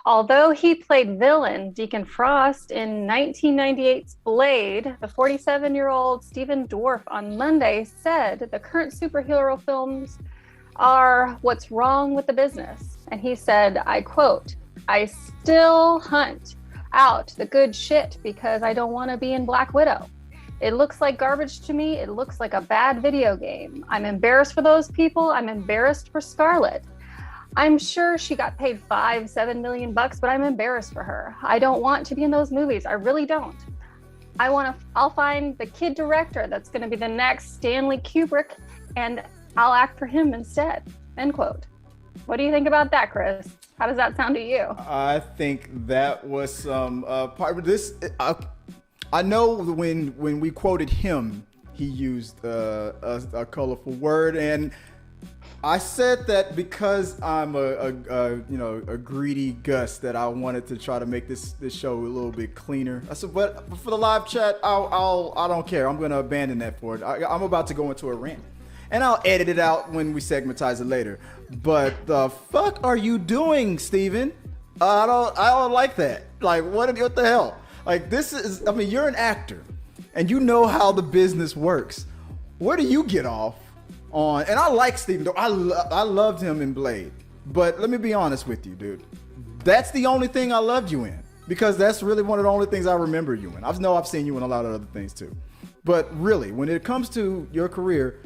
Although he played villain Deacon Frost in 1998's Blade, the 47-year-old Stephen Dorff on Monday said the current superhero films are what's wrong with the business. And he said, I quote, I still hunt out the good shit because I don't want to be in Black Widow. It looks like garbage to me. It looks like a bad video game. I'm embarrassed for those people. I'm embarrassed for Scarlett. I'm sure she got paid $5-7 million, but I'm embarrassed for her. I don't want to be in those movies. I really don't. I'll find the kid director that's going to be the next Stanley Kubrick, and I'll act for him instead. End quote. What do you think about that, Chris? How does that sound to you? I think that was some part of this. I know when we quoted him, he used a colorful word, and I said that because I'm a greedy Gus, that I wanted to try to make this show a little bit cleaner. I said, but for the live chat, I don't care. I'm gonna abandon that for it. I'm about to go into a rant, and I'll edit it out when we segmentize it later. But the fuck are you doing, Steven? I don't like that. Like, what the hell? Like, this is, I mean, you're an actor, and you know how the business works. Where do you get off on? And I like Stephen Dorff. I loved him in Blade. But let me be honest with you, dude. That's the only thing I loved you in, because that's really one of the only things I remember you in. I know I've seen you in a lot of other things too. But really, when it comes to your career,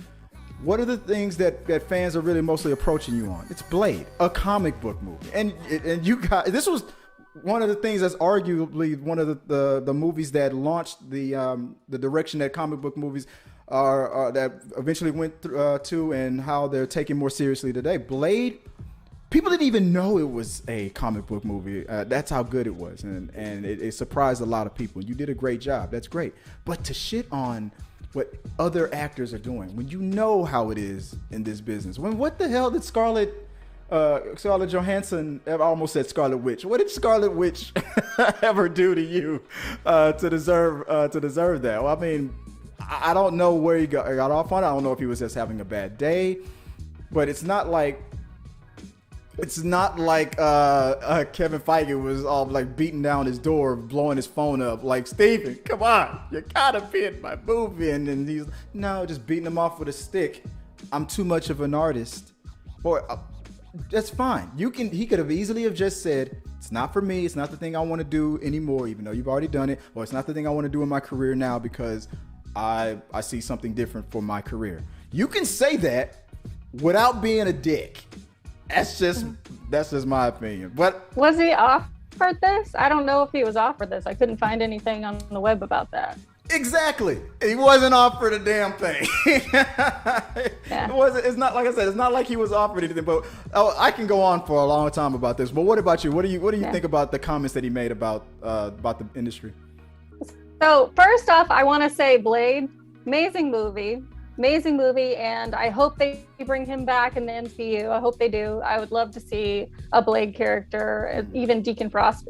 what are the things that fans are really mostly approaching you on? It's Blade, a comic book movie. And you got, this was one of the things that's arguably one of the movies that launched the direction that comic book movies are that eventually went to, and how they're taken more seriously today. Blade, people didn't even know it was a comic book movie. That's how good it was, and it surprised a lot of people. You did a great job. That's great. But to shit on what other actors are doing when you know how it is in this business, what the hell did Scarlett Johansson, I almost said Scarlet Witch. What did Scarlet Witch ever do to you to deserve that? Well, I mean, I don't know where he got off on it. I don't know if he was just having a bad day, but it's not like Kevin Feige was all like beating down his door, blowing his phone up, like, Steven, come on, you gotta be in my movie, and then he's just beating him off with a stick. I'm too much of an artist. Or that's fine. He could have easily have just said, it's not for me. It's not the thing I want to do anymore, even though you've already done it. Or it's not the thing I want to do in my career now because I see something different for my career. You can say that without being a dick. That's just my opinion. But was he offered this? I don't know if he was offered this. I couldn't find anything on the web about that. Exactly. He wasn't offered a damn thing. Yeah. It's not like I said. It's not like he was offered anything. But I can go on for a long time about this. But what about you? What do you think about the comments that he made about the industry? So first off, I want to say Blade, amazing movie, and I hope they bring him back in the MCU. I hope they do. I would love to see a Blade character, even Deacon Frost,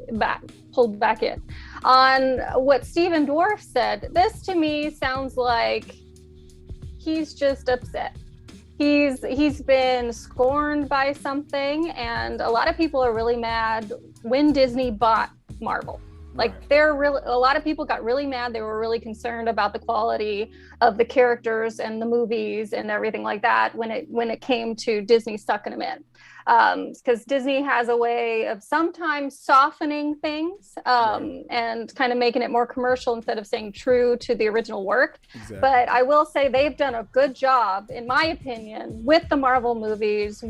pulled back in. On what Stephen Dorff said, this to me sounds like he's just upset. He's been scorned by something, and a lot of people are really mad when Disney bought Marvel. Like, a lot of people got really mad. They were really concerned about the quality of the characters and the movies and everything like that when it came to Disney sucking them in. Because Disney has a way of sometimes softening things and kind of making it more commercial instead of staying true to the original work. Exactly. But I will say they've done a good job, in my opinion, with the Marvel movies,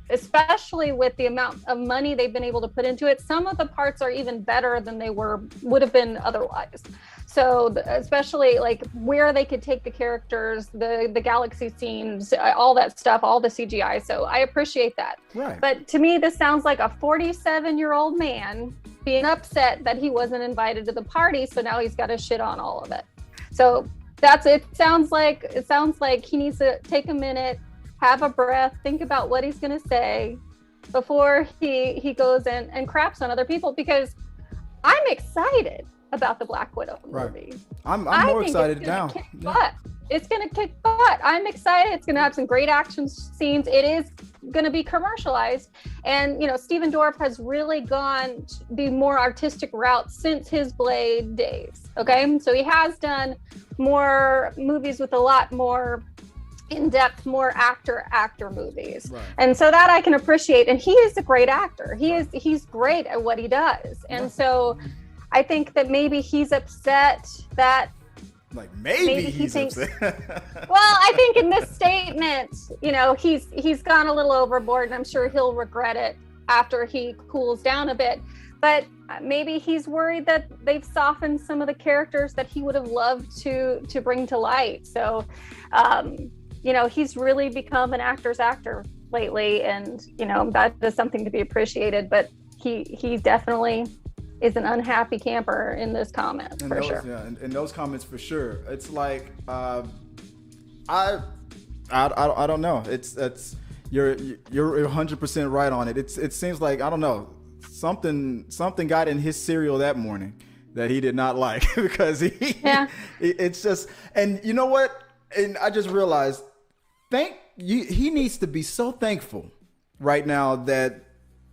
especially with the amount of money they've been able to put into it. Some of the parts are even better than they would have been otherwise. So especially like where they could take the characters, the galaxy scenes, all that stuff, all the CGI. So I appreciate that. Right. But to me, this sounds like a 47-year-old man being upset that he wasn't invited to the party. So now he's got to shit on all of it. So it sounds like he needs to take a minute, have a breath, think about what he's going to say before he goes and craps on other people, because I'm excited about the Black Widow movie. Right. I'm more excited now. It's going to kick butt. I'm excited. It's going to have some great action scenes. It is going to be commercialized. And, Stephen Dorff has really gone the more artistic route since his Blade days. Okay. So he has done more movies with a lot more in-depth, more actor movies. Right. And so that I can appreciate. And he is a great actor. He's great at what he does. And so I think that maybe he's upset that maybe he thinks well, I think in this statement, he's gone a little overboard, and I'm sure he'll regret it after he cools down a bit. But maybe he's worried that they've softened some of the characters that he would have loved to bring to light. So he's really become an actor's actor lately, and that is something to be appreciated. But he definitely is an unhappy camper in this comment, for sure. Yeah, in those comments for sure. It's like I don't know. It's you're 100% right on it. It seems like, I don't know, something got in his cereal that morning that he did not like because it's just, and you know what? And I just realized, he needs to be so thankful right now that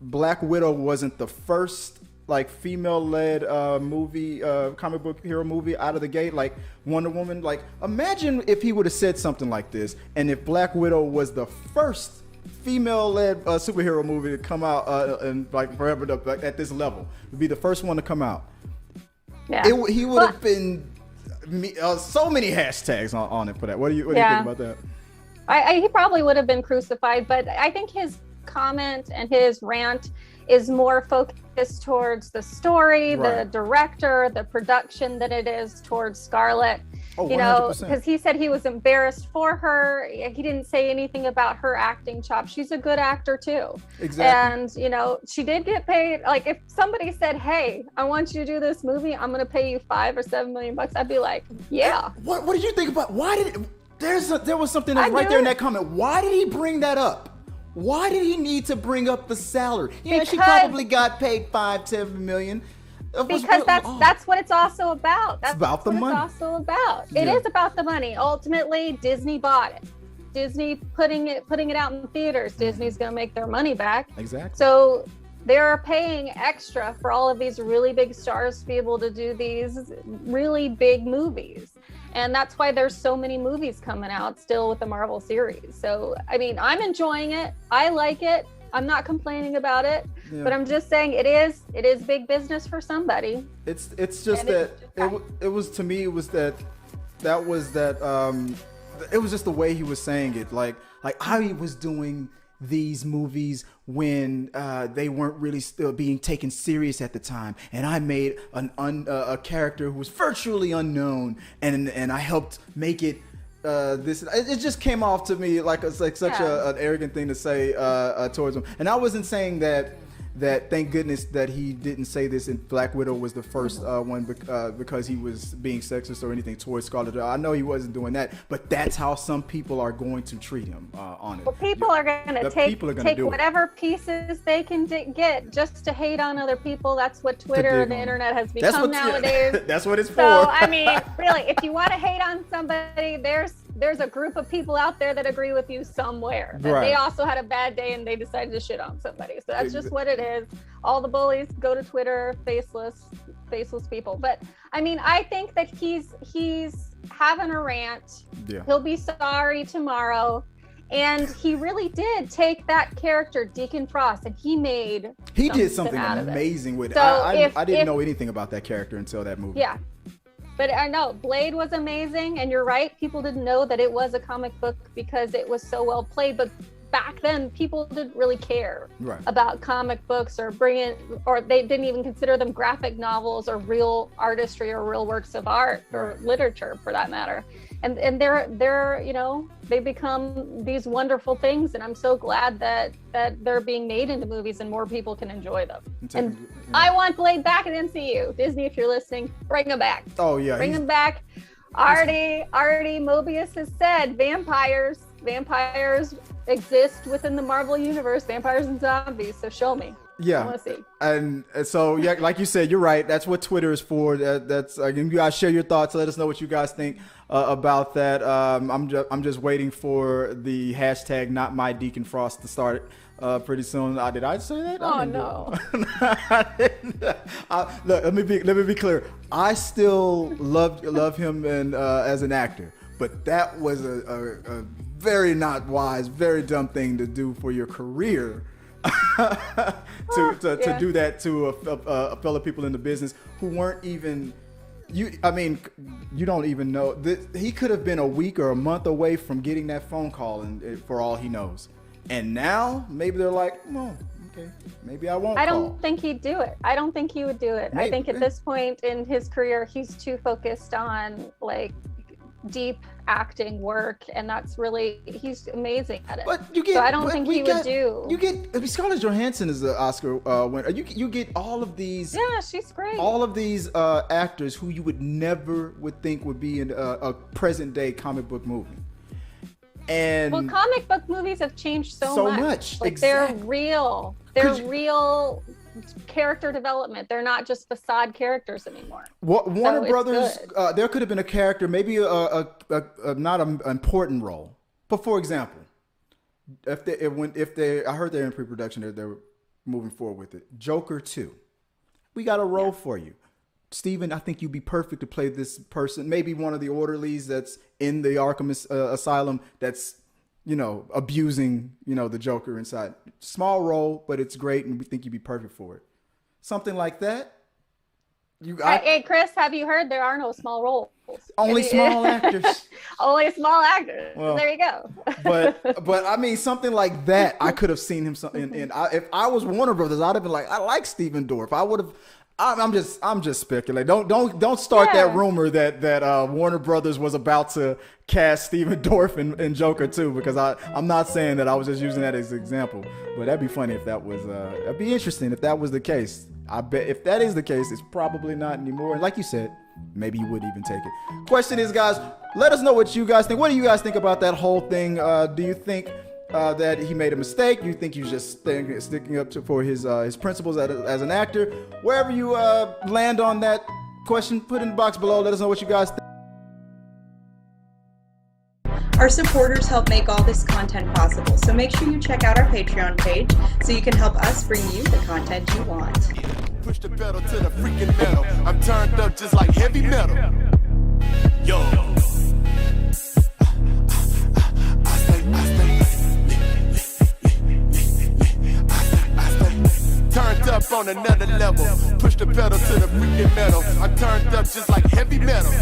Black Widow wasn't the first female-led movie, comic book hero movie out of the gate, like Wonder Woman. Like, imagine if he would have said something like this, and if Black Widow was the first female-led superhero movie to come out and forever at this level, would be the first one to come out. Yeah, he would have been so many hashtags on it for that. What do you think about that? He probably would have been crucified, but I think his comment and his rant is more focused towards the story, the director, the production, than it is towards Scarlett. Oh, 100%. Because he said he was embarrassed for her. He didn't say anything about her acting chops. She's a good actor too. Exactly. And she did get paid. Like, if somebody said, "Hey, I want you to do this movie, I'm going to pay you $5 or $7 million," I'd be like, "Yeah." What did you think about? Why did there was something that's right there in that comment? Why did he bring that up? Why did he need to bring up the salary? She probably got paid $5-10 million. Because that's what it's also about. It's about the money. It's also about. It is about the money. Ultimately, Disney bought it. Disney putting it out in theaters. Disney's going to make their money back. Exactly. So they're paying extra for all of these really big stars to be able to do these really big movies. And that's why there's so many movies coming out still with the Marvel series. So, I mean, I'm enjoying it. I like it. I'm not complaining about it, but I'm just saying it is big business for somebody. It's just that it was, to me, it was that it was just the way he was saying it. Like how he was doing these movies when they weren't really still being taken serious at the time, and I made a character who was virtually unknown, and I helped make it this. It just came off to me like such an arrogant thing to say towards him. And I wasn't saying that thank goodness that he didn't say this in Black Widow was the first one because he was being sexist or anything towards Scarlett. I know he wasn't doing that, but that's how some people are going to treat him on it. Well, people are going to take whatever pieces they can get just to hate on other people. That's what Twitter and the internet has become nowadays. That's what it's for. So, I mean, really, if you want to hate on somebody, there's a group of people out there that agree with you somewhere. That they also had a bad day and they decided to shit on somebody. So that's just what it is. All the bullies go to Twitter, faceless people. But I mean, I think that he's having a rant. Yeah. He'll be sorry tomorrow. And he really did take that character, Deacon Frost, and he did something amazing with it. So I didn't know anything about that character until that movie. Yeah. But I know Blade was amazing, and you're right. People didn't know that it was a comic book because it was so well played. But back then, people didn't really care about comic books or they didn't even consider them graphic novels or real artistry or real works of art or literature, for that matter. And they're they become these wonderful things, and I'm so glad that they're being made into movies and more people can enjoy them. And I want Blade back in MCU. Disney, if you're listening, bring him back. Oh yeah, bring him back. Already Mobius has said vampires exist within the Marvel universe. Vampires and zombies. So show me. Yeah, want to see. and so yeah, like you said, you're right. That's what Twitter is for. That's you guys share your thoughts. Let us know what you guys think about that. I'm just waiting for the hashtag Not My Deacon Frost to start pretty soon. Did I say that? Oh no! Look, let me be clear. I still love him and as an actor, but that was a very not wise, very dumb thing to do for your career. to do that to a fellow people in the business who weren't even you. I mean, you don't even know that he could have been a week or a month away from getting that phone call, and for all he knows. And now maybe they're like, well, okay, maybe I won't. I don't think he'd do it. I don't think he would do it. Maybe. I think at this point in his career, he's too focused on like deep acting work, and that's really, he's amazing at it. But so I don't think he would do. You get Scarlett Johansson is the Oscar winner. You get all of these. Yeah, she's great. All of these actors who you would never think would be in a present day comic book movie. And well, comic book movies have changed so much. Like exactly. They're real. They're real character development. They're not just facade characters anymore. Warner Brothers, there could have been a character, maybe a not an important role. But for example, I heard they're in pre-production, they're moving forward with it. Joker 2, we got a role for you. Steven, I think you'd be perfect to play this person. Maybe one of the orderlies that's in the Arkham Asylum that's, abusing, the Joker inside. Small role, but it's great, and we think you'd be perfect for it. Something like that. Hey, Chris, have you heard there are no small roles? Only small actors. Only small actors. Well, there you go. but I mean, something like that, I could have seen him in. If I was Warner Brothers, I'd have been like, I like Steven Dorff. I would have. I'm just speculating. Don't start that rumor that Warner Brothers was about to cast Steven Dorff in Joker 2, because I'm not saying that. I was just using that as an example. But that'd be funny if that was. That'd be interesting if that was the case. I bet if that is the case, it's probably not anymore. And like you said, maybe you would even take it. Question is, guys, let us know what you guys think. What do you guys think about that whole thing? Do you think that he made a mistake? You think he's just sticking up for his principles as an actor? Wherever you land on that question, put in the box below. Let us know what you guys think. Our supporters help make all this content possible, so make sure you check out our Patreon page so you can help us bring you the content you want. Push the pedal to the freaking metal. I'm turned up just like heavy metal. Yo. Turned up on another level. Push the pedal to the freaking metal. I'm turned up just like heavy metal.